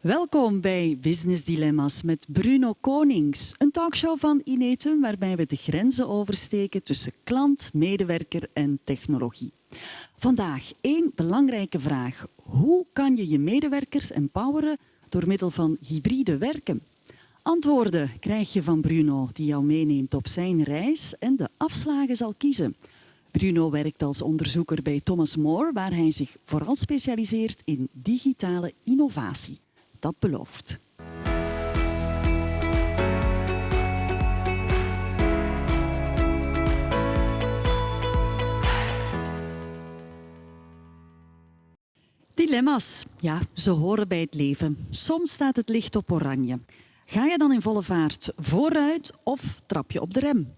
Welkom bij Business Dilemma's met Bruno Konings, een talkshow van Inetum waarbij we de grenzen oversteken tussen klant, medewerker en technologie. Vandaag één belangrijke vraag. Hoe kan je je medewerkers empoweren door middel van hybride werken? Antwoorden krijg je van Bruno, die jou meeneemt op zijn reis en de afslagen zal kiezen. Bruno werkt als onderzoeker bij Thomas More, waar hij zich vooral specialiseert in digitale innovatie. Dat belooft. Dilemma's. Ja, ze horen bij het leven. Soms staat het licht op oranje. Ga je dan in volle vaart vooruit of trap je op de rem?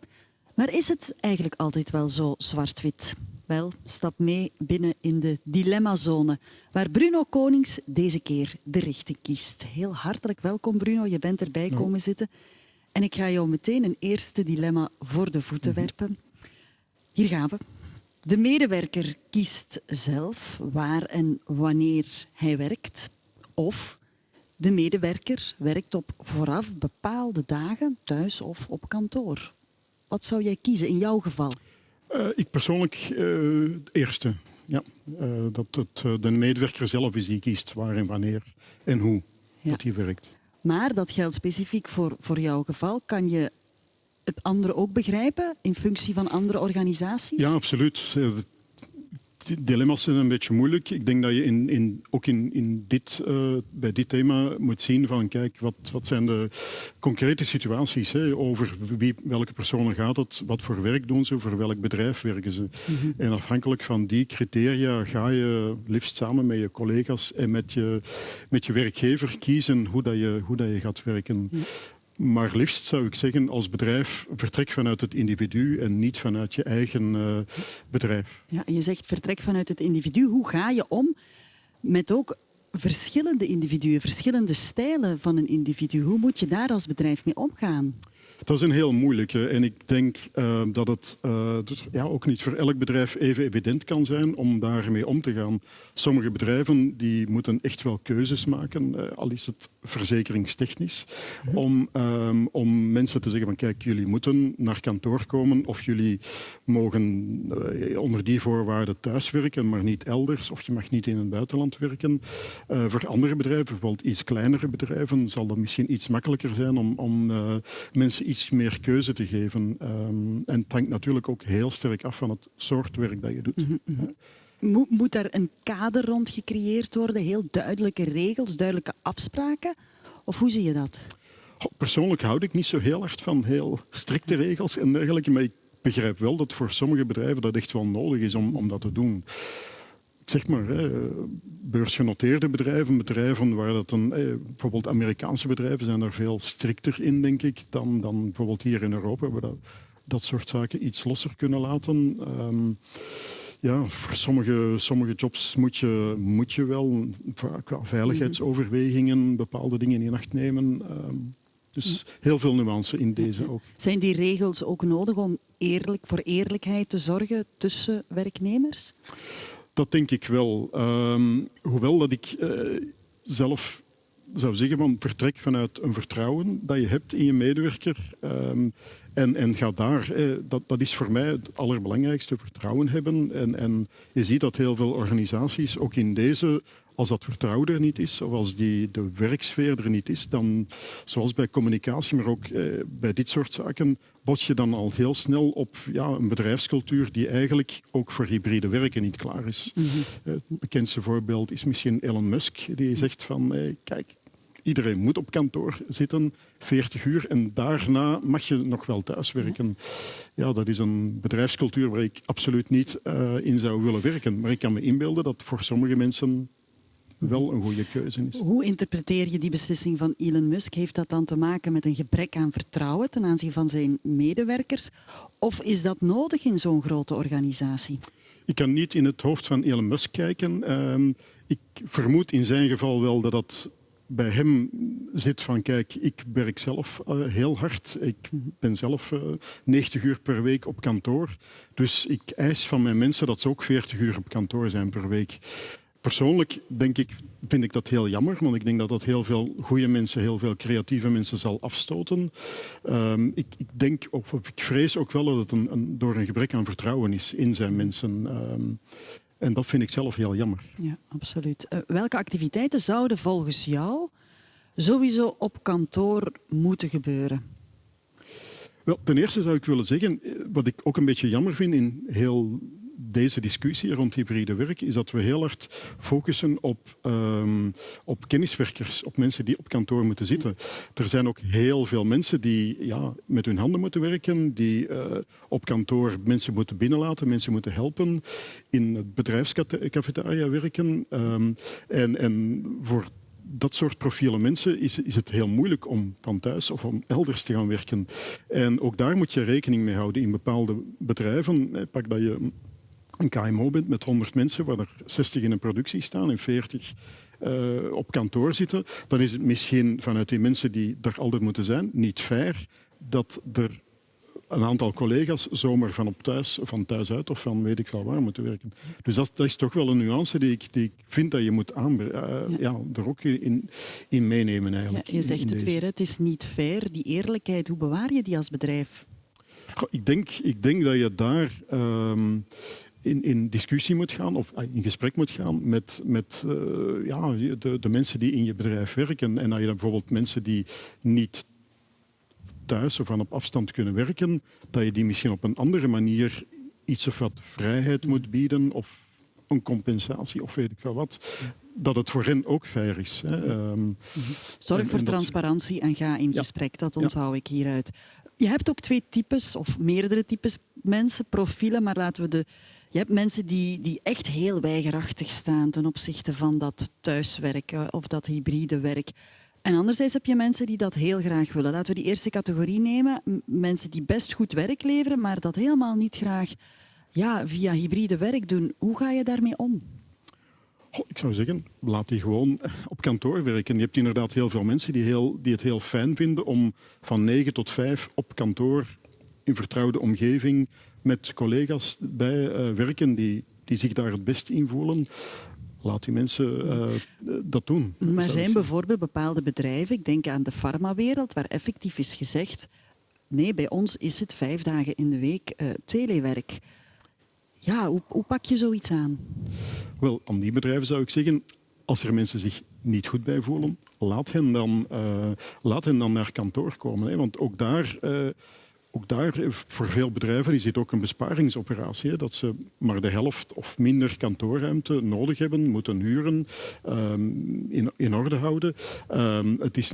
Maar is het eigenlijk altijd wel zo zwart-wit? Wel, stap mee binnen in de dilemma-zone, waar Bruno Konings deze keer de richting kiest. Heel hartelijk welkom, Bruno. Je bent erbij komen zitten. En ik ga jou meteen een eerste dilemma voor de voeten werpen. Hier gaan we. De medewerker kiest zelf waar en wanneer hij werkt. Of de medewerker werkt op vooraf bepaalde dagen, thuis of op kantoor. Wat zou jij kiezen in jouw geval? Ik persoonlijk het eerste. Ja. Dat het de medewerker zelf is die kiest waar en wanneer en hoe dat hij werkt. Maar dat geldt specifiek voor jouw geval. Kan je het andere ook begrijpen in functie van andere organisaties? Ja, absoluut. De dilemma's zijn een beetje moeilijk. Ik denk dat je ook bij dit thema moet zien van kijk, wat zijn de concrete situaties, over welke personen gaat het, wat voor werk doen ze, voor welk bedrijf werken ze. Mm-hmm. En afhankelijk van die criteria ga je liefst samen met je collega's en met je werkgever kiezen hoe dat je gaat werken. Mm-hmm. Maar liefst zou ik zeggen, als bedrijf vertrek vanuit het individu en niet vanuit je eigen bedrijf. Ja, je zegt vertrek vanuit het individu. Hoe ga je om met ook verschillende individuen, verschillende stijlen van een individu? Hoe moet je daar als bedrijf mee omgaan? Dat is een heel moeilijke. En ik denk dat het ook niet voor elk bedrijf even evident kan zijn om daarmee om te gaan. Sommige bedrijven die moeten echt wel keuzes maken, al is het verzekeringstechnisch, om mensen te zeggen van kijk, jullie moeten naar kantoor komen of jullie mogen onder die voorwaarden thuiswerken, maar niet elders, of je mag niet in het buitenland werken. Voor andere bedrijven, bijvoorbeeld iets kleinere bedrijven, zal dat misschien iets makkelijker zijn om mensen iets meer keuze te geven. En het hangt natuurlijk ook heel sterk af van het soort werk dat je doet. Mm-hmm. Moet daar een kader rond gecreëerd worden? Heel duidelijke regels, duidelijke afspraken? Of hoe zie je dat? Persoonlijk houd ik niet zo heel hard van heel strikte regels en dergelijke, maar ik begrijp wel dat voor sommige bedrijven dat echt wel nodig is om dat te doen. Zeg maar, beursgenoteerde bedrijven waar dat bijvoorbeeld Amerikaanse bedrijven zijn daar veel strikter in, denk ik, dan bijvoorbeeld hier in Europa, waar dat soort zaken iets losser kunnen laten. Voor sommige jobs moet je wel qua veiligheidsoverwegingen bepaalde dingen in acht nemen. Dus heel veel nuance in deze ook. Zijn die regels ook nodig om voor eerlijkheid te zorgen tussen werknemers? Dat denk ik wel. Hoewel dat ik zelf zou zeggen van vertrek vanuit een vertrouwen dat je hebt in je medewerker en ga daar. Dat is voor mij het allerbelangrijkste, vertrouwen hebben. En je ziet dat heel veel organisaties, ook in deze, als dat vertrouwen er niet is, of als de werksfeer er niet is, dan, zoals bij communicatie, maar ook bij dit soort zaken, bots je dan al heel snel op een bedrijfscultuur die eigenlijk ook voor hybride werken niet klaar is. Mm-hmm. Het bekendste voorbeeld is misschien Elon Musk, die zegt van, kijk, iedereen moet op kantoor zitten, 40 uur, en daarna mag je nog wel thuiswerken. Ja, dat is een bedrijfscultuur waar ik absoluut niet in zou willen werken. Maar ik kan me inbeelden dat voor sommige mensen wel een goede keuze is. Hoe interpreteer je die beslissing van Elon Musk? Heeft dat dan te maken met een gebrek aan vertrouwen ten aanzien van zijn medewerkers? Of is dat nodig in zo'n grote organisatie? Ik kan niet in het hoofd van Elon Musk kijken. Ik vermoed in zijn geval wel dat dat bij hem zit van kijk, ik werk zelf heel hard. Ik ben zelf 90 uur per week op kantoor. Dus ik eis van mijn mensen dat ze ook 40 uur op kantoor zijn per week. Persoonlijk vind ik dat heel jammer, want ik denk dat dat heel veel goede mensen, heel veel creatieve mensen zal afstoten. Ik denk, of ik vrees ook wel dat het door een gebrek aan vertrouwen is in zijn mensen. En dat vind ik zelf heel jammer. Ja, absoluut. Welke activiteiten zouden volgens jou sowieso op kantoor moeten gebeuren? Wel, ten eerste zou ik willen zeggen, wat ik ook een beetje jammer vind in heel deze discussie rond hybride werk, is dat we heel hard focussen op kenniswerkers, op mensen die op kantoor moeten zitten. Er zijn ook heel veel mensen die met hun handen moeten werken, die op kantoor mensen moeten binnenlaten, mensen moeten helpen, in het bedrijfscafetaria werken. En voor dat soort profielen mensen is het heel moeilijk om van thuis of om elders te gaan werken. En ook daar moet je rekening mee houden in bepaalde bedrijven. Pak dat je een KMO bent met 100 mensen, waar er 60 in een productie staan en 40 op kantoor zitten. Dan is het misschien vanuit die mensen die er altijd moeten zijn niet fair dat er een aantal collega's zomaar van thuis uit of van weet ik wel waar moeten werken. Dus dat is toch wel een nuance die ik vind dat je moet er ook in meenemen eigenlijk. Ja, je zegt het weer, het is niet fair. Die eerlijkheid, hoe bewaar je die als bedrijf? Ik denk dat je daar in discussie moet gaan of in gesprek moet gaan met de mensen die in je bedrijf werken. En dat je dan bijvoorbeeld mensen die niet thuis of van op afstand kunnen werken, dat je die misschien op een andere manier iets of wat vrijheid moet bieden of een compensatie of weet ik wel wat. Dat het voor hen ook fair is. Zorg voor transparantie en ga in gesprek. Dat onthoud ik hieruit. Je hebt ook twee types of meerdere types mensen, profielen, maar je hebt mensen die echt heel weigerachtig staan ten opzichte van dat thuiswerken of dat hybride werk. En anderzijds heb je mensen die dat heel graag willen. Laten we die eerste categorie nemen. Mensen die best goed werk leveren, maar dat helemaal niet graag via hybride werk doen. Hoe ga je daarmee om? Ik zou zeggen, laat die gewoon op kantoor werken. Je hebt inderdaad heel veel mensen die het heel fijn vinden om van 9 tot 5 op kantoor in vertrouwde omgeving met collega's bij werken die zich daar het best in voelen. Laat die mensen dat doen. Maar er zijn bijvoorbeeld bepaalde bedrijven, ik denk aan de farmawereld, waar effectief is gezegd, nee, bij ons is het 5 dagen in de week telewerk. Ja, hoe pak je zoiets aan? Wel, aan die bedrijven zou ik zeggen, als er mensen zich niet goed bij voelen, laat hen dan naar kantoor komen. Hè. Want ook daar, voor veel bedrijven is dit ook een besparingsoperatie. Hè, dat ze maar de helft of minder kantoorruimte nodig hebben, moeten huren, in orde houden. Het is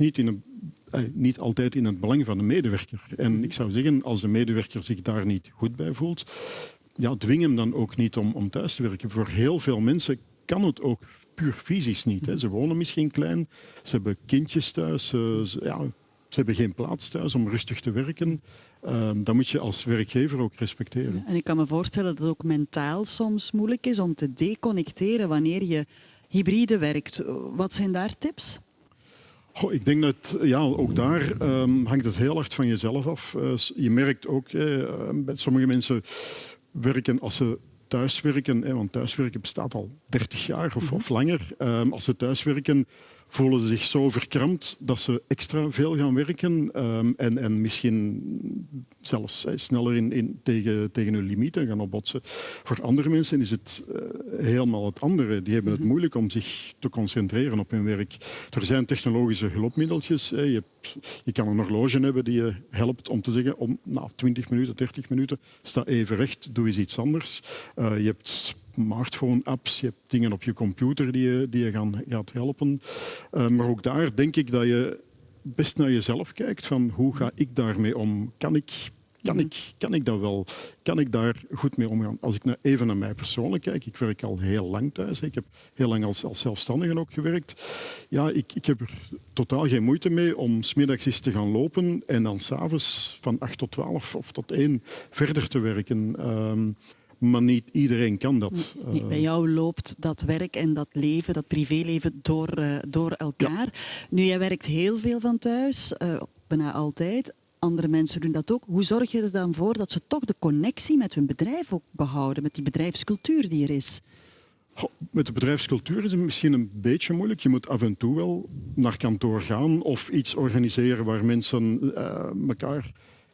niet altijd in het belang van de medewerker. En ik zou zeggen, als de medewerker zich daar niet goed bij voelt, dwing hem dan ook niet om thuis te werken. Voor heel veel mensen kan het ook puur fysisch niet. Hè. Ze wonen misschien klein, ze hebben kindjes thuis, ze hebben geen plaats thuis om rustig te werken. Dat moet je als werkgever ook respecteren. Ja, en ik kan me voorstellen dat het ook mentaal soms moeilijk is om te deconnecteren wanneer je hybride werkt. Wat zijn daar tips? Ik denk dat ook daar hangt het heel hard van jezelf af. Je merkt ook, bij sommige mensen werken als ze thuiswerken, want thuiswerken bestaat al 30 jaar of langer. Als ze thuiswerken voelen ze zich zo verkrampt dat ze extra veel gaan werken en misschien zelfs sneller tegen hun limieten gaan opbotsen. Voor andere mensen is het helemaal het andere. Die hebben het moeilijk om zich te concentreren op hun werk. Er zijn technologische hulpmiddeltjes. Je kan een horloge hebben die je helpt om te zeggen, 20 minuten, 30 minuten, sta even recht, doe eens iets anders. Je hebt smartphone-apps, je hebt dingen op je computer die je gaat helpen. Maar ook daar denk ik dat je best naar jezelf kijkt van hoe ga ik daarmee om? Kan ik dat wel? Kan ik daar goed mee omgaan? Als ik even naar mij persoonlijk kijk, ik werk al heel lang thuis. Ik heb heel lang als zelfstandige ook gewerkt. Ja, ik heb er totaal geen moeite mee om 's middags eens te gaan lopen en dan 's avonds van 8 tot 12 of tot 1 verder te werken. Maar niet iedereen kan dat. Nee, bij jou loopt dat werk en dat leven, dat privéleven door elkaar. Ja. Nu, jij werkt heel veel van thuis, bijna altijd. Andere mensen doen dat ook. Hoe zorg je er dan voor dat ze toch de connectie met hun bedrijf ook behouden, met die bedrijfscultuur die er is? Met de bedrijfscultuur is het misschien een beetje moeilijk. Je moet af en toe wel naar kantoor gaan of iets organiseren waar mensen elkaar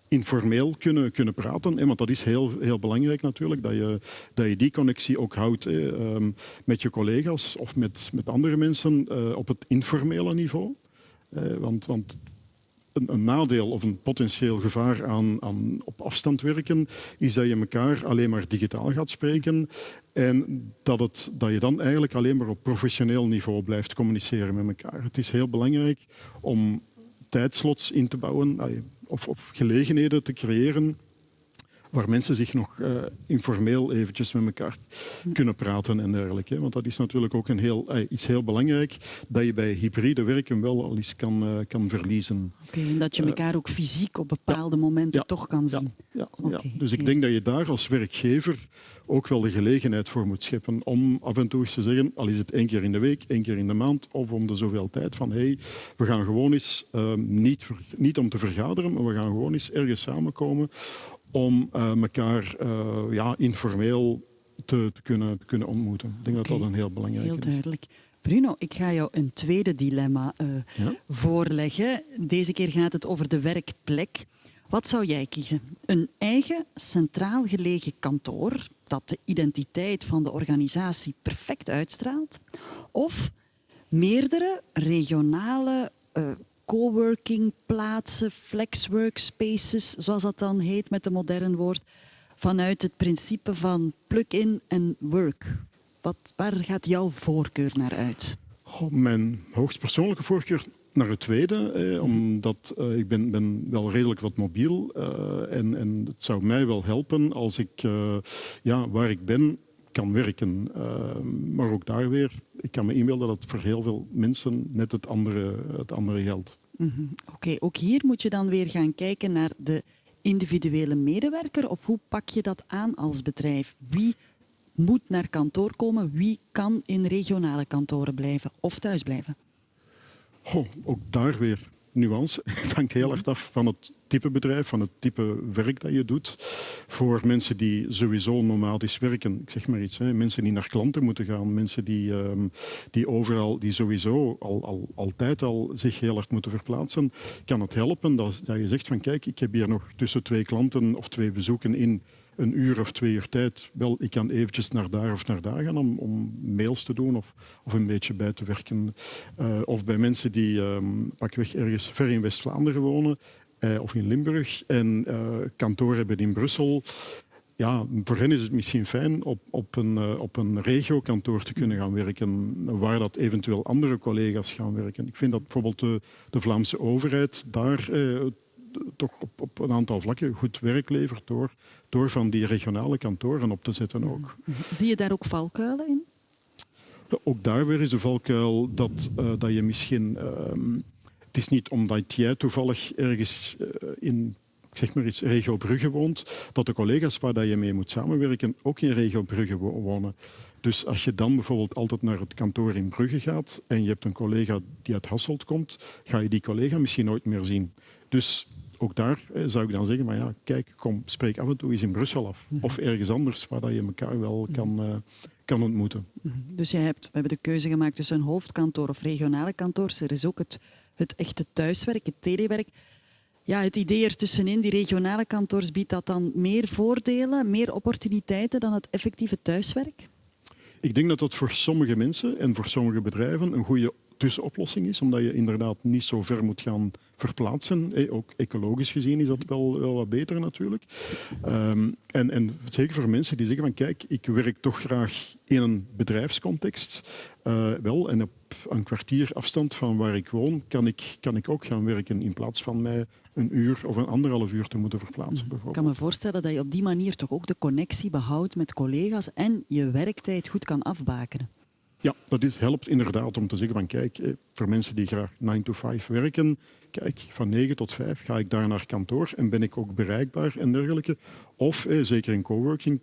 informeel kunnen praten. Want dat is heel belangrijk natuurlijk, dat je die connectie ook houdt met je collega's of met andere mensen op het informele niveau. Want een nadeel of een potentieel gevaar aan op afstand werken is dat je elkaar alleen maar digitaal gaat spreken en dat je dan eigenlijk alleen maar op professioneel niveau blijft communiceren met elkaar. Het is heel belangrijk om tijdslots in te bouwen of gelegenheden te creëren waar mensen zich nog informeel eventjes met elkaar kunnen praten en dergelijke. Want dat is natuurlijk ook iets heel belangrijk dat je bij hybride werken wel al eens kan verliezen. Oké, en dat je elkaar ook fysiek op bepaalde momenten toch kan zien. Ja. Dus ik denk dat je daar als werkgever ook wel de gelegenheid voor moet scheppen om af en toe eens te zeggen, al is het 1 keer in de week, 1 keer in de maand of om de zoveel tijd, van we gaan gewoon eens, niet om te vergaderen, maar we gaan gewoon eens ergens samenkomen om elkaar informeel te kunnen ontmoeten. Ik denk dat dat een heel belangrijk is. Heel duidelijk. Bruno, ik ga jou een tweede dilemma voorleggen. Deze keer gaat het over de werkplek. Wat zou jij kiezen? Een eigen centraal gelegen kantoor dat de identiteit van de organisatie perfect uitstraalt? Of meerdere regionale coworkingplaatsen, flexworkspaces, zoals dat dan heet met een modern woord, vanuit het principe van plug-in en work? Waar gaat jouw voorkeur naar uit? Mijn hoogstpersoonlijke voorkeur naar het tweede, omdat ik ben wel redelijk wat mobiel en het zou mij wel helpen als ik waar ik ben kan werken. Maar ook daar weer, ik kan me inbeelden dat voor heel veel mensen net het andere geldt. Oké, ook hier moet je dan weer gaan kijken naar de individuele medewerker, of hoe pak je dat aan als bedrijf? Wie moet naar kantoor komen? Wie kan in regionale kantoren blijven of thuis blijven? Ook daar weer nuance. Het hangt heel erg af van het type bedrijf, van het type werk dat je doet. Voor mensen die sowieso nomadisch werken, ik zeg maar iets, mensen die naar klanten moeten gaan, mensen die overal, die sowieso altijd al zich heel erg moeten verplaatsen, kan het helpen dat je zegt van kijk, ik heb hier nog tussen 2 klanten of 2 bezoeken in 1 uur of 2 uur tijd. Wel, ik kan eventjes naar daar of naar daar gaan om mails te doen of een beetje bij te werken. Of bij mensen die pakweg ergens ver in West-Vlaanderen wonen of in Limburg en kantoor hebben in Brussel. Ja, voor hen is het misschien fijn op een regiokantoor te kunnen gaan werken, waar dat eventueel andere collega's gaan werken. Ik vind dat bijvoorbeeld de Vlaamse overheid daar toch op een aantal vlakken goed werk levert door van die regionale kantoren op te zetten ook. Zie je daar ook valkuilen in? Ook daar weer is de valkuil dat je misschien... het is niet omdat jij toevallig ergens in, ik zeg maar iets, regio Brugge woont, dat de collega's waar dat je mee moet samenwerken ook in regio Brugge wonen. Dus als je dan bijvoorbeeld altijd naar het kantoor in Brugge gaat en je hebt een collega die uit Hasselt komt, ga je die collega misschien nooit meer zien. Dus ook daar zou ik dan zeggen, maar ja, kijk, kom, spreek af en toe eens in Brussel af. Of ergens anders waar dat je elkaar wel kan ontmoeten. Dus we hebben de keuze gemaakt tussen een hoofdkantoor of regionale kantoors. Er is ook het echte thuiswerk, het telewerk. Ja, het idee ertussenin, die regionale kantoors, biedt dat dan meer voordelen, meer opportuniteiten dan het effectieve thuiswerk? Ik denk dat dat voor sommige mensen en voor sommige bedrijven een goede tussenoplossing is, omdat je inderdaad niet zo ver moet gaan verplaatsen. Ook ecologisch gezien is dat wel wat beter natuurlijk. En zeker voor mensen die zeggen van kijk, ik werk toch graag in een bedrijfscontext. En op een kwartier afstand van waar ik woon kan ik ook gaan werken in plaats van mij 1 uur of 1,5 uur te moeten verplaatsen. Ik kan me voorstellen dat je op die manier toch ook de connectie behoudt met collega's en je werktijd goed kan afbakenen. Ja, dat helpt inderdaad om te zeggen van kijk, voor mensen die graag 9 to 5 werken, kijk, van 9 tot 5 ga ik daar naar kantoor en ben ik ook bereikbaar en dergelijke. Of zeker in coworking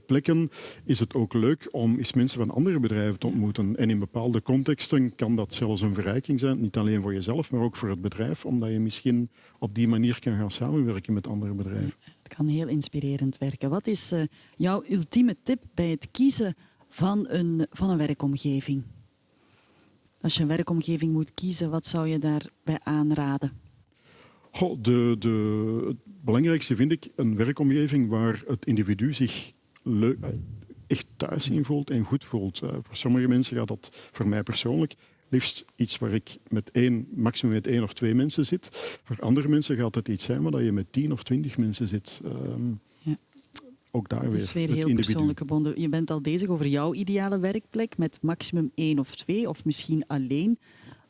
plekken is het ook leuk om eens mensen van andere bedrijven te ontmoeten. En in bepaalde contexten kan dat zelfs een verrijking zijn, niet alleen voor jezelf, maar ook voor het bedrijf, omdat je misschien op die manier kan gaan samenwerken met andere bedrijven. Het kan heel inspirerend werken. Wat is jouw ultieme tip bij het kiezen van een werkomgeving? Als je een werkomgeving moet kiezen, wat zou je daarbij aanraden? Goh, het belangrijkste vind ik een werkomgeving waar het individu zich echt thuis in voelt en goed voelt. Voor sommige mensen gaat dat, voor mij persoonlijk, liefst iets waar ik maximum met 1 of 2 mensen zit. Voor andere mensen gaat het iets zijn waar je met 10 of 20 mensen zit. Ook daar het is weer heel persoonlijk gebonden. Je bent al bezig over jouw ideale werkplek met maximum 1 of 2 of misschien alleen.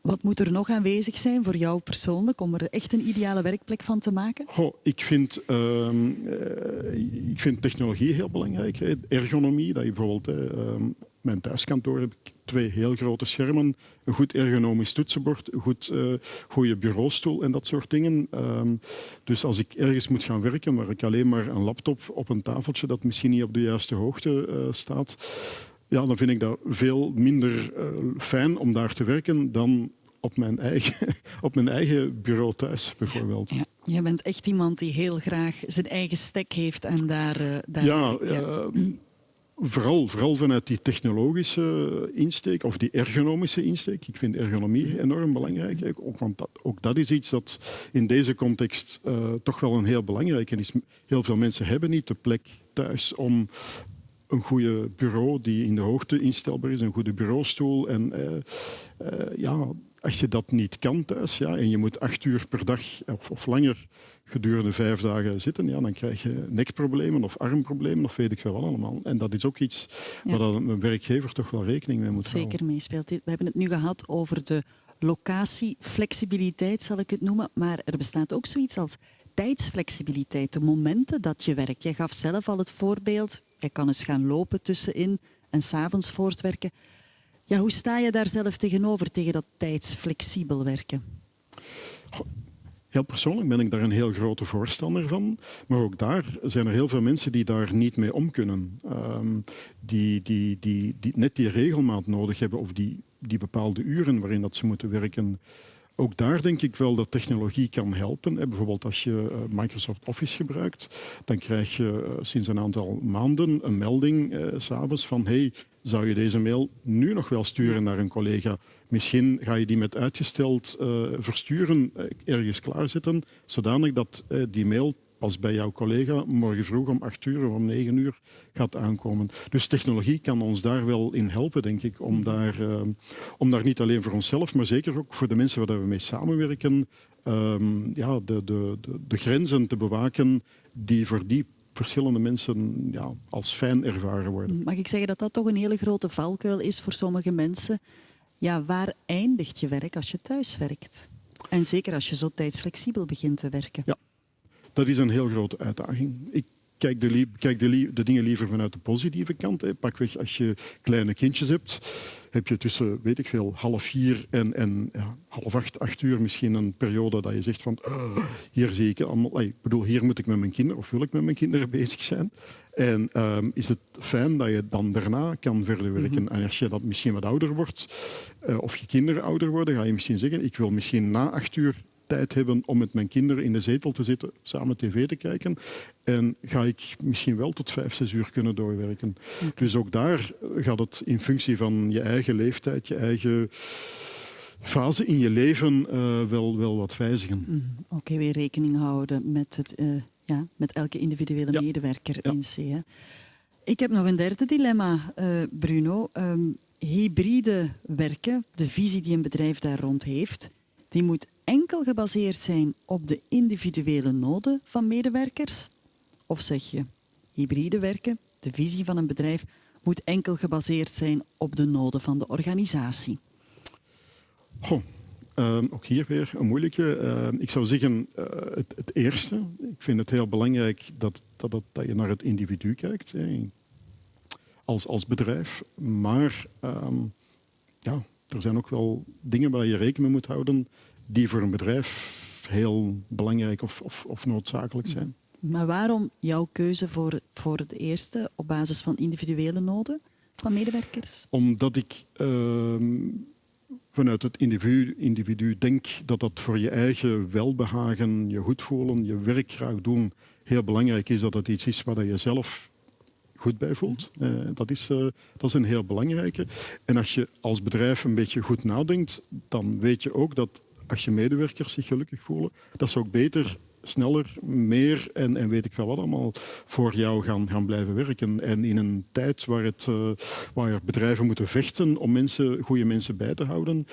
Wat moet er nog aanwezig zijn voor jou persoonlijk om er echt een ideale werkplek van te maken? Goh, ik vind technologie heel belangrijk. Hè. Ergonomie, dat je bijvoorbeeld... mijn thuiskantoor heb ik 2 heel grote schermen, een goed ergonomisch toetsenbord, een goede bureaustoel en dat soort dingen. Dus als ik ergens moet gaan werken waar ik alleen maar een laptop op een tafeltje dat misschien niet op de juiste hoogte staat, ja, dan vind ik dat veel minder fijn om daar te werken dan op mijn eigen bureau thuis, bijvoorbeeld. Ja, je bent echt iemand die heel graag zijn eigen stek heeft en daar werkt. Ja. Vooral vanuit die technologische insteek of die ergonomische insteek. Ik vind ergonomie enorm belangrijk. Want ook dat is iets dat in deze context toch wel een heel belangrijke is. Heel veel mensen hebben niet de plek thuis om een goede bureau die in de hoogte instelbaar is, een goede bureaustoel. En als je dat niet kan thuis en je moet 8 uur per dag of langer gedurende 5 dagen zitten, dan krijg je nekproblemen of armproblemen of weet ik veel wat allemaal. En dat is ook iets waar een werkgever toch wel rekening mee moet houden. Zeker meespeelt. We hebben het nu gehad over de locatieflexibiliteit, zal ik het noemen, maar er bestaat ook zoiets als tijdsflexibiliteit, de momenten dat je werkt. Jij gaf zelf al het voorbeeld, je kan eens gaan lopen tussenin en 's avonds voortwerken. Ja, hoe sta je daar zelf tegenover, tegen dat tijdsflexibel werken? Heel persoonlijk ben ik daar een heel grote voorstander van. Maar ook daar zijn er heel veel mensen die daar niet mee om kunnen. Die net die regelmaat nodig hebben of die bepaalde uren waarin dat ze moeten werken. Ook daar denk ik wel dat technologie kan helpen. Bijvoorbeeld als je Microsoft Office gebruikt, dan krijg je sinds een aantal maanden een melding 's avonds van hey, zou je deze mail nu nog wel sturen naar een collega? Misschien ga je die met uitgesteld versturen ergens klaarzetten, zodanig dat die mail pas bij jouw collega morgen vroeg om 8 uur of om 9 uur gaat aankomen. Dus technologie kan ons daar wel in helpen, denk ik, om daar niet alleen voor onszelf, maar zeker ook voor de mensen waar we mee samenwerken, de grenzen te bewaken die voor die verschillende mensen als fijn ervaren worden. Mag ik zeggen dat dat toch een hele grote valkuil is voor sommige mensen? Ja, waar eindigt je werk als je thuis werkt? En zeker als je zo tijdsflexibel begint te werken. Ja, dat is een heel grote uitdaging. Ik kijk de dingen liever vanuit de positieve kant. Pakweg, als je kleine kindjes hebt, heb je tussen, weet ik veel, 7:30 en 7:30, 8 uur misschien een periode dat je zegt van hier zie ik allemaal, hier moet ik met mijn kinderen of wil ik met mijn kinderen bezig zijn. En is het fijn dat je dan daarna kan verder werken. En als je dat misschien wat ouder wordt, of je kinderen ouder worden, ga je misschien zeggen, ik wil misschien na 8 uur tijd hebben om met mijn kinderen in de zetel te zitten, samen tv te kijken. En ga ik misschien wel tot 5, 6 uur kunnen doorwerken. Okay. Dus ook daar gaat het in functie van je eigen leeftijd, je eigen fase in je leven wel wat wijzigen. Oké, weer rekening houden met, met elke individuele medewerker in C. Hè. Ik heb nog een derde dilemma, Bruno. Hybride werken, de visie die een bedrijf daar rond heeft, die moet enkel gebaseerd zijn op de individuele noden van medewerkers? Of zeg je, hybride werken, de visie van een bedrijf, moet enkel gebaseerd zijn op de noden van de organisatie? Ook hier weer een moeilijke. Ik zou zeggen het eerste. Ik vind het heel belangrijk dat je naar het individu kijkt, als bedrijf. Maar er zijn ook wel dingen waar je rekening mee moet houden die voor een bedrijf heel belangrijk of noodzakelijk zijn. Maar waarom jouw keuze voor het eerste op basis van individuele noden van medewerkers? Omdat ik vanuit het individu denk dat dat voor je eigen welbehagen, je goed voelen, je werk graag doen, heel belangrijk is dat het iets is waar je zelf goed bij voelt. Dat is een heel belangrijke. En als je als bedrijf een beetje goed nadenkt, dan weet je ook dat als je medewerkers zich gelukkig voelen, dat ze ook beter, sneller, meer en weet ik wel wat allemaal voor jou gaan blijven werken. En in een tijd waar bedrijven moeten vechten om goede mensen bij te houden,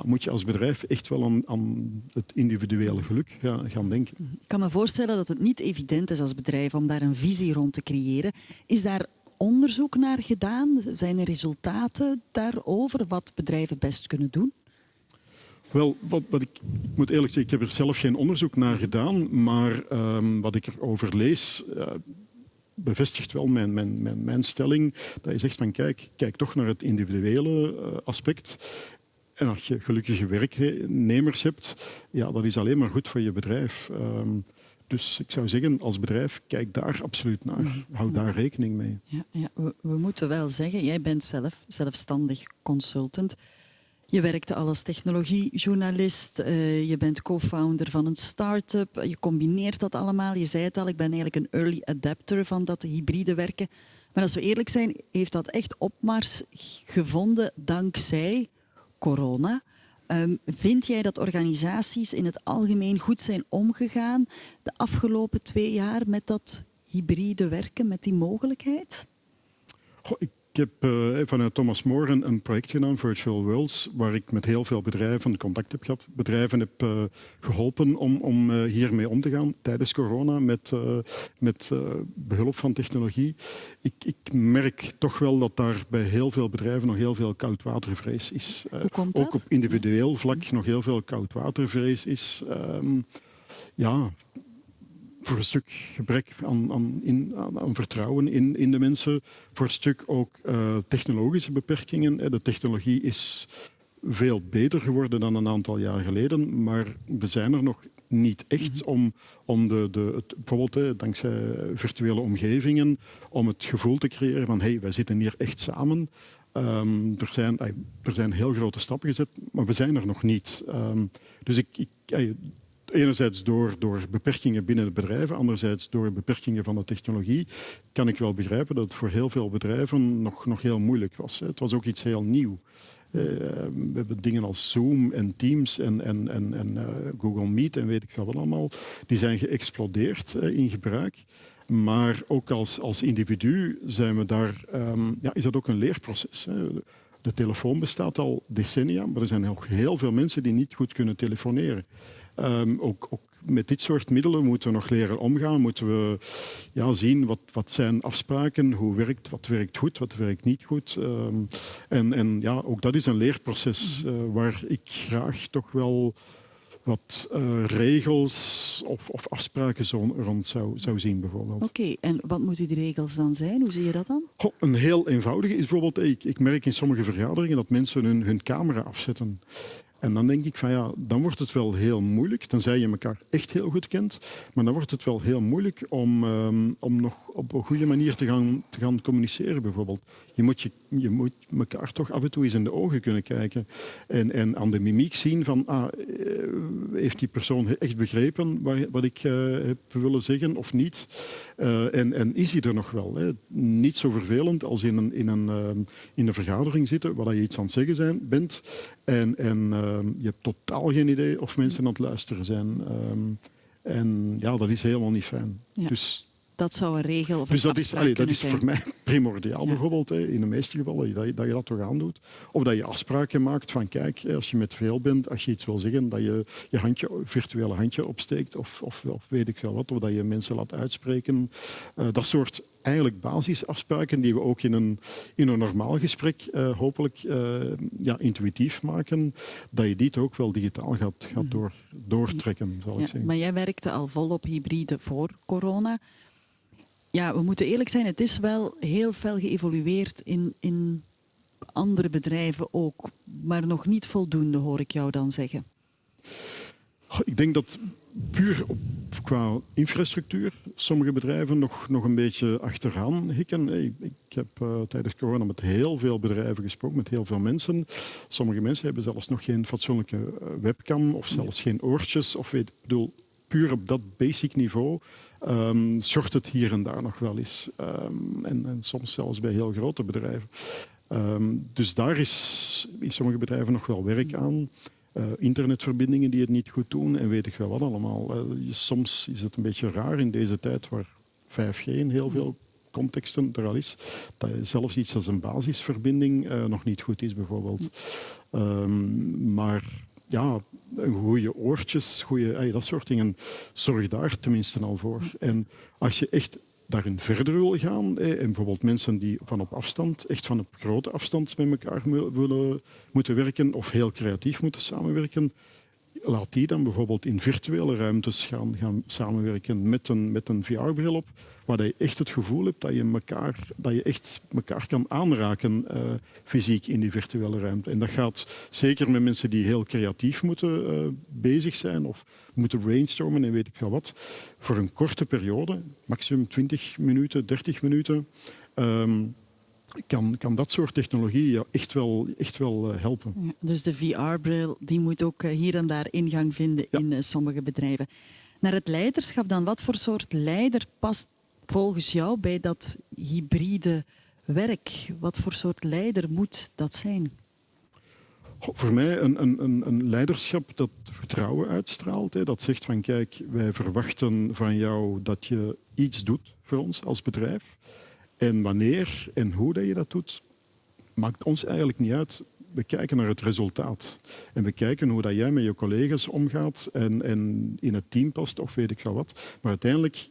moet je als bedrijf echt wel aan het individuele geluk gaan denken. Ik kan me voorstellen dat het niet evident is als bedrijf om daar een visie rond te creëren. Is daar onderzoek naar gedaan? Zijn er resultaten daarover wat bedrijven best kunnen doen? Wel, ik moet eerlijk zeggen, ik heb er zelf geen onderzoek naar gedaan, maar wat ik erover lees bevestigt wel mijn stelling. Dat je zegt van kijk toch naar het individuele aspect. En als je gelukkige werknemers hebt, dat is alleen maar goed voor je bedrijf. Dus ik zou zeggen, als bedrijf, kijk daar absoluut naar. Hou daar rekening mee. Ja, we moeten wel zeggen, jij bent zelfstandig consultant. Je werkte al als technologiejournalist, je bent co-founder van een start-up, je combineert dat allemaal. Je zei het al, ik ben eigenlijk een early adapter van dat hybride werken. Maar als we eerlijk zijn, heeft dat echt opmars gevonden dankzij corona. Vind jij dat organisaties in het algemeen goed zijn omgegaan de afgelopen 2 jaar met dat hybride werken, met die mogelijkheid? Ik heb vanuit Thomas More een project gedaan, Virtual Worlds, waar ik met heel veel bedrijven contact heb gehad. Bedrijven heb geholpen om hiermee om te gaan tijdens corona met behulp van technologie. Ik merk toch wel dat daar bij heel veel bedrijven nog heel veel koudwatervrees is. Hoe komt dat? Ook op individueel vlak nog heel veel koudwatervrees is. Voor een stuk gebrek aan vertrouwen in de mensen. Voor een stuk ook technologische beperkingen. De technologie is veel beter geworden dan een aantal jaar geleden, maar we zijn er nog niet echt om bijvoorbeeld dankzij virtuele omgevingen, om het gevoel te creëren van wij zitten hier echt samen. Er zijn heel grote stappen gezet, maar we zijn er nog niet. Dus enerzijds door beperkingen binnen de bedrijven, anderzijds door beperkingen van de technologie, kan ik wel begrijpen dat het voor heel veel bedrijven nog heel moeilijk was. Het was ook iets heel nieuw. We hebben dingen als Zoom en Teams en Google Meet en weet ik veel wat allemaal, die zijn geëxplodeerd in gebruik. Maar ook als individu zijn we daar, is dat ook een leerproces. De telefoon bestaat al decennia, maar er zijn ook heel veel mensen die niet goed kunnen telefoneren. Ook met dit soort middelen moeten we nog leren omgaan. Moeten we zien wat zijn afspraken, wat werkt goed, wat werkt niet goed. Ook dat is een leerproces waar ik graag toch wel wat regels of afspraken zo rond zou zien, bijvoorbeeld. Oké, en wat moeten die regels dan zijn? Hoe zie je dat dan? Een heel eenvoudige is bijvoorbeeld, ik merk in sommige vergaderingen dat mensen hun camera afzetten. En dan denk ik van dan wordt het wel heel moeilijk, tenzij je elkaar echt heel goed kent, maar dan wordt het wel heel moeilijk om nog op een goede manier te gaan communiceren bijvoorbeeld. Je moet elkaar toch af en toe eens in de ogen kunnen kijken en aan de mimiek zien van heeft die persoon echt begrepen wat ik heb willen zeggen of niet? En is hij er nog wel? Hè? Niet zo vervelend als in een vergadering zitten waar je iets aan het zeggen bent en je hebt totaal geen idee of mensen aan het luisteren zijn. Dat is helemaal niet fijn. Ja. Dus dat zou een regel of een afspraak kunnen dat is zijn. voor mij primordiaal bijvoorbeeld, in de meeste gevallen, dat je dat toch aandoet. Of dat je afspraken maakt van kijk, als je met veel bent, als je iets wil zeggen, dat je virtuele handje opsteekt of weet ik veel wat, of dat je mensen laat uitspreken. Dat soort eigenlijk basisafspraken die we ook in een normaal gesprek hopelijk intuïtief maken, dat je die ook wel digitaal gaat doortrekken, zal ik zeggen. Maar jij werkte al volop hybride voor corona. Ja, we moeten eerlijk zijn, het is wel heel fel geëvolueerd in andere bedrijven ook, maar nog niet voldoende, hoor ik jou dan zeggen. Ik denk dat puur qua infrastructuur sommige bedrijven nog een beetje achteraan hikken. Ik heb tijdens corona met heel veel bedrijven gesproken, met heel veel mensen. Sommige mensen hebben zelfs nog geen fatsoenlijke webcam of zelfs geen oortjes. Puur puur op dat basic niveau schort het hier en daar nog wel eens. En soms zelfs bij heel grote bedrijven. Dus daar is in sommige bedrijven nog wel werk aan. Internetverbindingen die het niet goed doen en weet ik wel wat allemaal. Soms is het een beetje raar in deze tijd waar 5G in heel veel contexten er al is, dat zelfs iets als een basisverbinding nog niet goed is bijvoorbeeld. Maar ja, goede oortjes, dat soort dingen, zorg daar tenminste al voor. En als je echt daarin verder wil gaan, en bijvoorbeeld mensen die van op afstand, echt van op grote afstand met elkaar moeten werken of heel creatief moeten samenwerken, laat die dan bijvoorbeeld in virtuele ruimtes gaan samenwerken met een VR-bril op, waar je echt het gevoel hebt dat je echt elkaar kan aanraken fysiek in die virtuele ruimte. En dat gaat zeker met mensen die heel creatief moeten bezig zijn of moeten brainstormen en weet ik wel wat, voor een korte periode, maximum 20 minuten, 30 minuten, kan dat soort technologie echt wel helpen. Ja, dus de VR-bril die moet ook hier en daar ingang vinden in sommige bedrijven. Naar het leiderschap dan. Wat voor soort leider past volgens jou bij dat hybride werk? Wat voor soort leider moet dat zijn? Voor mij een leiderschap dat vertrouwen uitstraalt. Hè. Dat zegt van kijk, wij verwachten van jou dat je iets doet voor ons als bedrijf. En wanneer en hoe dat je dat doet, maakt ons eigenlijk niet uit. We kijken naar het resultaat. En we kijken hoe dat jij met je collega's omgaat en in het team past of weet ik veel wat. Maar uiteindelijk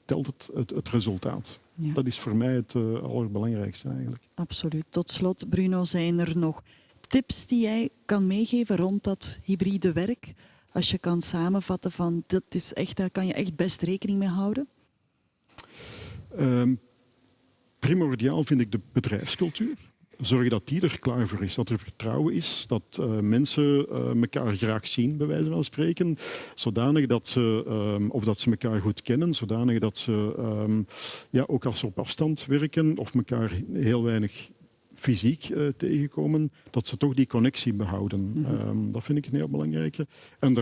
telt het resultaat. Ja. Dat is voor mij het allerbelangrijkste eigenlijk. Absoluut. Tot slot, Bruno, zijn er nog tips die jij kan meegeven rond dat hybride werk? Als je kan samenvatten van daar kan je echt best rekening mee houden? Primordiaal vind ik de bedrijfscultuur. Zorg dat die er klaar voor is, dat er vertrouwen is, dat mensen elkaar graag zien, bij wijze van spreken, zodanig dat ze elkaar goed kennen, zodanig dat ze, ook als ze op afstand werken of elkaar heel weinig fysiek tegenkomen, dat ze toch die connectie behouden. Mm-hmm. Dat vind ik een heel belangrijke. En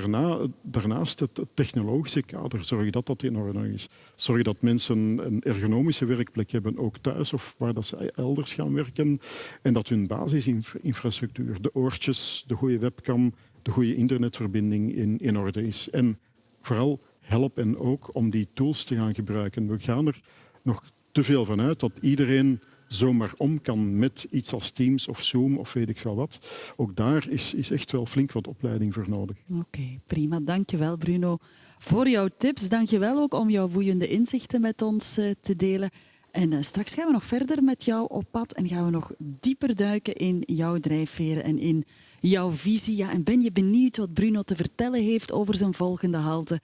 daarnaast het technologische kader, zorg dat in orde is. Zorg dat mensen een ergonomische werkplek hebben, ook thuis of waar dat ze elders gaan werken. En dat hun basisinfrastructuur, de oortjes, de goede webcam, de goede internetverbinding in orde is. En vooral help hen ook om die tools te gaan gebruiken. We gaan er nog te veel van uit dat iedereen zomaar om kan met iets als Teams of Zoom of weet ik veel wat. Ook daar is echt wel flink wat opleiding voor nodig. Oké, prima. Dankjewel Bruno voor jouw tips. Dankjewel ook om jouw boeiende inzichten met ons te delen. En straks gaan we nog verder met jou op pad en gaan we nog dieper duiken in jouw drijfveren en in jouw visie. Ja, en ben je benieuwd wat Bruno te vertellen heeft over zijn volgende halte?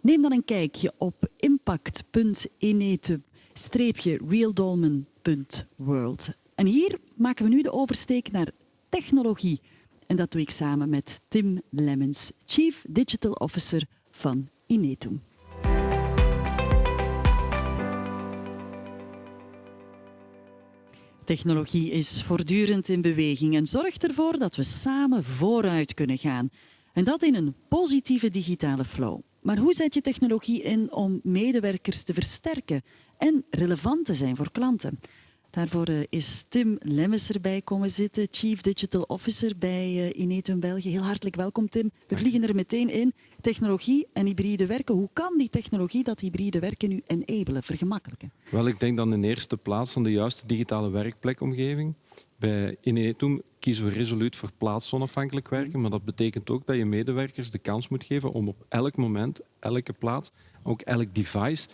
Neem dan een kijkje op impact.inetum-realdolmen.world. En hier maken we nu de oversteek naar technologie. En dat doe ik samen met Tim Lemmens, Chief Digital Officer van Inetum. Technologie is voortdurend in beweging en zorgt ervoor dat we samen vooruit kunnen gaan. En dat in een positieve digitale flow. Maar hoe zet je technologie in om medewerkers te versterken en relevant te zijn voor klanten? Daarvoor is Tim Lemmens erbij komen zitten, Chief Digital Officer bij Inetum België. Heel hartelijk welkom, Tim. We vliegen er meteen in. Technologie en hybride werken. Hoe kan die technologie dat hybride werken nu enablen, vergemakkelijken? Wel, ik denk dan in eerste plaats van de juiste digitale werkplekomgeving. Bij Inetum kiezen we resoluut voor plaatsonafhankelijk werken, maar dat betekent ook dat je medewerkers de kans moet geven om op elk moment, elke plaats, ook elk device,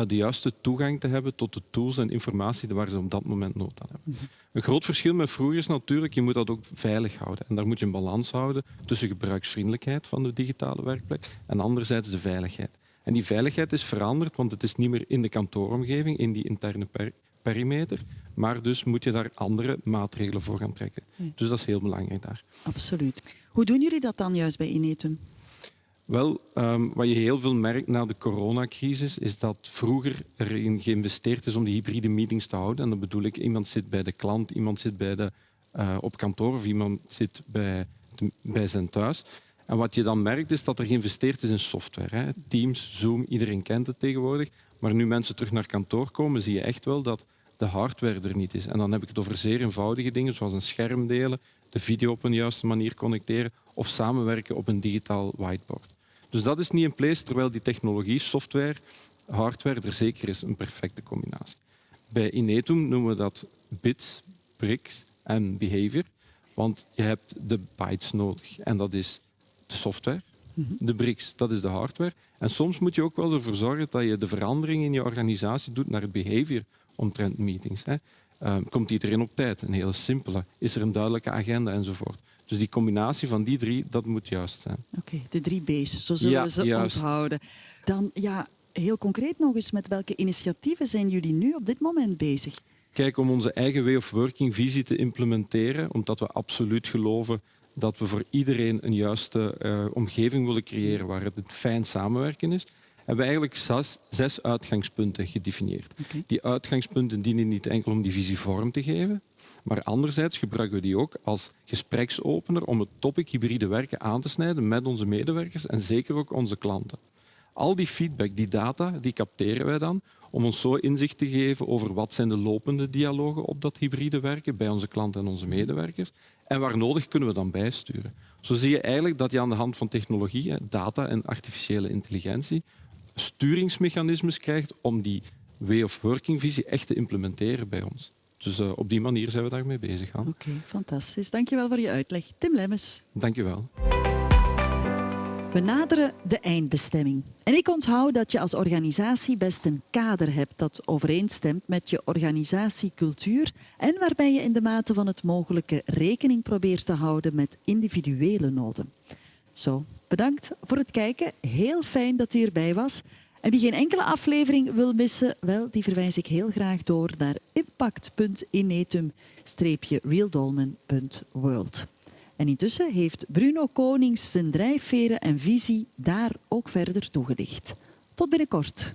de juiste toegang te hebben tot de tools en informatie waar ze op dat moment nood aan hebben. Een groot verschil met vroeger is natuurlijk, je moet dat ook veilig houden. En daar moet je een balans houden tussen gebruiksvriendelijkheid van de digitale werkplek en anderzijds de veiligheid. En die veiligheid is veranderd, want het is niet meer in de kantooromgeving, in die interne perimeter, maar dus moet je daar andere maatregelen voor gaan trekken. Dus dat is heel belangrijk daar. Absoluut. Hoe doen jullie dat dan juist bij Inetum? Wel, wat je heel veel merkt na de coronacrisis is dat vroeger erin geïnvesteerd is om die hybride meetings te houden. En dat bedoel ik, iemand zit bij de klant, iemand zit op kantoor of iemand zit bij zijn thuis. En wat je dan merkt is dat er geïnvesteerd is in software. Hè. Teams, Zoom, iedereen kent het tegenwoordig. Maar nu mensen terug naar kantoor komen, zie je echt wel dat de hardware er niet is. En dan heb ik het over zeer eenvoudige dingen, zoals een scherm delen, de video op een juiste manier connecteren of samenwerken op een digitaal whiteboard. Dus dat is niet in place, terwijl die technologie, software, hardware er zeker is een perfecte combinatie. Bij Inetum noemen we dat bits, bricks en behavior, want je hebt de bytes nodig en dat is de software. De bricks, dat is de hardware. En soms moet je ook wel ervoor zorgen dat je de verandering in je organisatie doet naar het behavior omtrent meetings. Hè. Komt iedereen op tijd? Een hele simpele. Is er een duidelijke agenda enzovoort. Dus die combinatie van die drie, dat moet juist zijn. Oké, de 3 B's, zo zullen we ze juist onthouden. Dan heel concreet nog eens, met welke initiatieven zijn jullie nu op dit moment bezig? Kijk, om onze eigen way of working visie te implementeren, omdat we absoluut geloven dat we voor iedereen een juiste omgeving willen creëren waar het fijn samenwerken is, hebben we eigenlijk 6 uitgangspunten gedefinieerd. Okay. Die uitgangspunten dienen niet enkel om die visie vorm te geven, maar anderzijds gebruiken we die ook als gespreksopener om het topic hybride werken aan te snijden met onze medewerkers en zeker ook onze klanten. Al die feedback, die data, die capteren wij dan om ons zo inzicht te geven over wat zijn de lopende dialogen op dat hybride werken bij onze klanten en onze medewerkers. En waar nodig kunnen we dan bijsturen. Zo zie je eigenlijk dat je aan de hand van technologie, data en artificiële intelligentie sturingsmechanismes krijgt om die way of working visie echt te implementeren bij ons. Dus op die manier zijn we daarmee bezig gaan. Oké, fantastisch. Dankjewel voor je uitleg. Tim Lemmens. Dank je wel. We naderen de eindbestemming. En ik onthoud dat je als organisatie best een kader hebt dat overeenstemt met je organisatiecultuur en waarbij je in de mate van het mogelijke rekening probeert te houden met individuele noden. Zo, bedankt voor het kijken. Heel fijn dat u erbij was. En wie geen enkele aflevering wil missen, wel, die verwijs ik heel graag door naar impact.inetum-realdolmen.world. En intussen heeft Bruno Konings zijn drijfveren en visie daar ook verder toegelicht. Tot binnenkort.